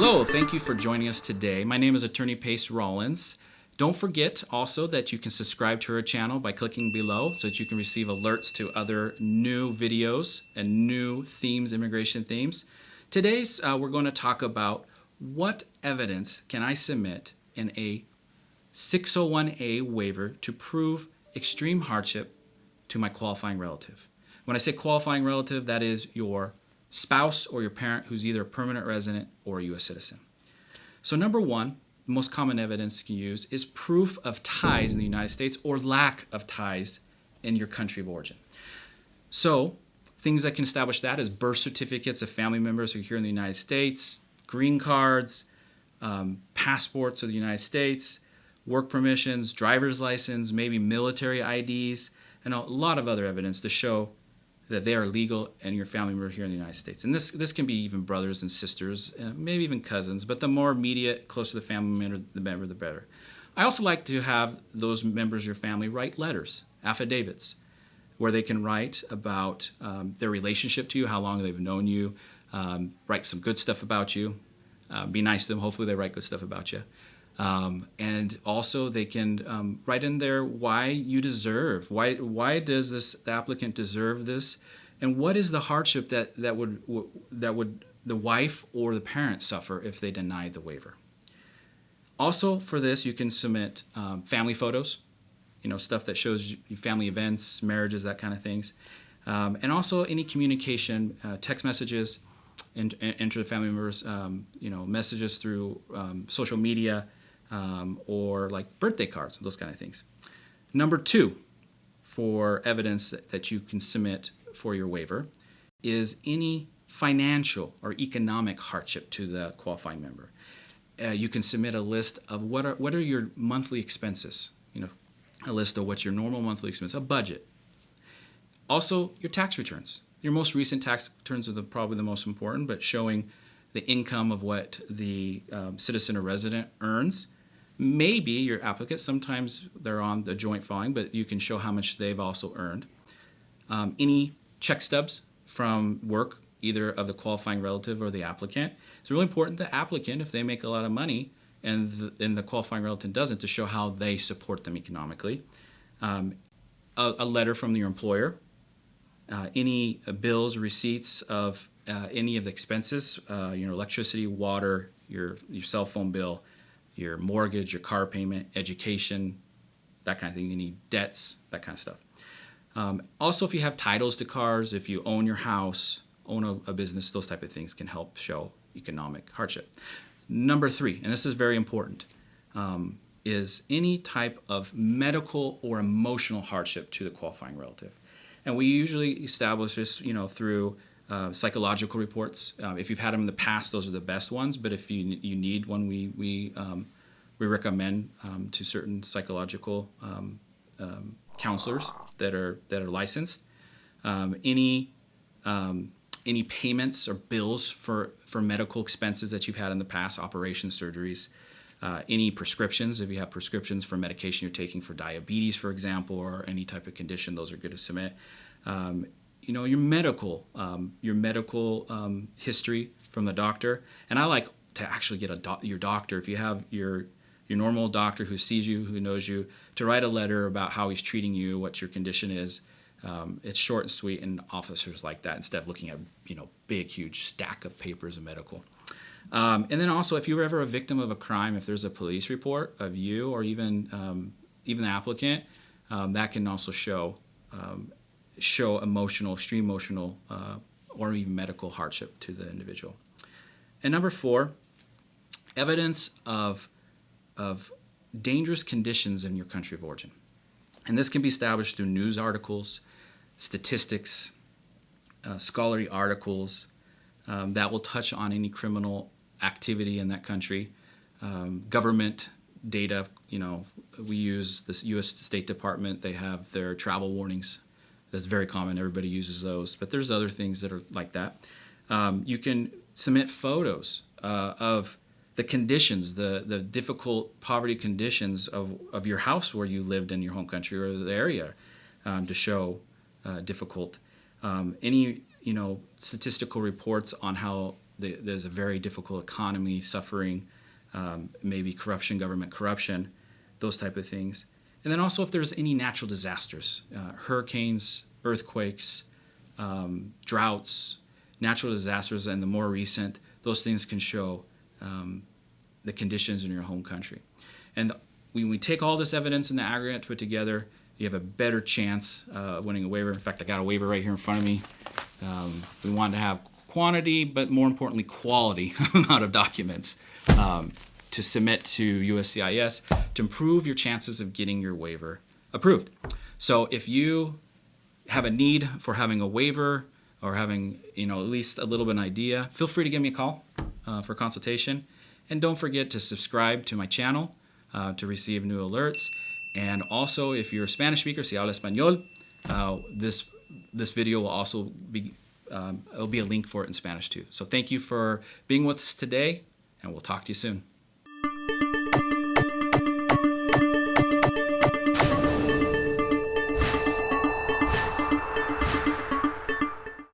Hello, thank you for joining us today. My name is Attorney Pace Rollins. Don't forget also that you can subscribe to our channel by clicking below so that you can receive alerts to other new videos and new themes, immigration themes. Today's we're going to talk about what evidence can I submit in a 601A waiver to prove extreme hardship to my qualifying relative. When I say qualifying relative, that is your spouse or your parent who's either a permanent resident or a U.S. citizen. So number one, the most common evidence you can use is proof of ties in the United States or lack of ties in your country of origin. So things that can establish that is birth certificates of family members who are here in the United States, green cards, passports of the United States, work permissions, driver's license, maybe military IDs, and a lot of other evidence to show that they are legal and your family member here in the United States. And this can be even brothers and sisters, maybe even cousins, but the more immediate, close to the family member, the better. I also like to have those members of your family write letters, affidavits, where they can write about their relationship to you, how long they've known you, write some good stuff about you, be nice to them. Hopefully they write good stuff about you. And also they can write in there why you deserve, why does the applicant deserve this, and what is the hardship that would the wife or the parent suffer if they deny the waiver. Also for this you can submit family photos, stuff that shows you family events, marriages, that kind of things, and also any communication, text messages, enter the family members, messages through social media. Or like birthday cards, those kind of things. Number two, for evidence that you can submit for your waiver, is any financial or economic hardship to the qualifying member. You can submit a list of what are your monthly expenses. A list of what's your normal monthly expense, a budget. Also, your tax returns. Your most recent tax returns are probably the most important, but showing the income of what the citizen or resident earns. Maybe your applicant, sometimes they're on the joint filing, but you can show how much they've also earned. Any check stubs from work, either of the qualifying relative or the applicant. It's really important the applicant, if they make a lot of money and the qualifying relative doesn't, to show how they support them economically. A letter from your employer. Any bills, receipts of any of the expenses, electricity, water, your cell phone bill, your mortgage, your car payment, education, that kind of thing. You need debts, that kind of stuff. Also, if you have titles to cars, if you own your house, own a business, those type of things can help show economic hardship. Number three, and this is very important, is any type of medical or emotional hardship to the qualifying relative. And we usually establish this, through psychological reports. If you've had them in the past, those are the best ones. But if you need one, we recommend to certain psychological counselors that are licensed. Any payments or bills for medical expenses that you've had in the past, operations, surgeries. Any prescriptions, if you have prescriptions for medication you're taking for diabetes, for example, or any type of condition, those are good to submit. Your medical history from the doctor, and I like to actually get your doctor, if you have your normal doctor who sees you, who knows you, to write a letter about how he's treating you, what your condition is. It's short and sweet, and officers like that instead of looking at big, huge stack of papers of medical. And then also, if you were ever a victim of a crime, if there's a police report of you or even the applicant, that can also show extreme emotional, or even medical hardship to the individual. And number four, evidence of dangerous conditions in your country of origin. And this can be established through news articles, statistics, scholarly articles that will touch on any criminal activity in that country, government data. We use this U.S. State Department. They have their travel warnings. That's very common. Everybody uses those. But there's other things that are like that. You can submit photos of the conditions, the difficult poverty conditions of your house where you lived in your home country or the area, to show difficult. Any statistical reports on how there's a very difficult economy, suffering, maybe corruption, government corruption, those type of things. And then also if there's any natural disasters, hurricanes, earthquakes, droughts, natural disasters, and the more recent, those things can show the conditions in your home country. And when we take all this evidence in the aggregate, put together, you have a better chance of winning a waiver. In fact, I got a waiver right here in front of me. We want to have quantity, but more importantly, quality amount of documents to submit to USCIS to improve your chances of getting your waiver approved. So if you have a need for having a waiver or having, at least a little bit of an idea, feel free to give me a call for consultation. And don't forget to subscribe to my channel to receive new alerts. And also, if you're a Spanish speaker, si habla español, this video will also be, it'll be a link for it in Spanish too. So thank you for being with us today, and we'll talk to you soon.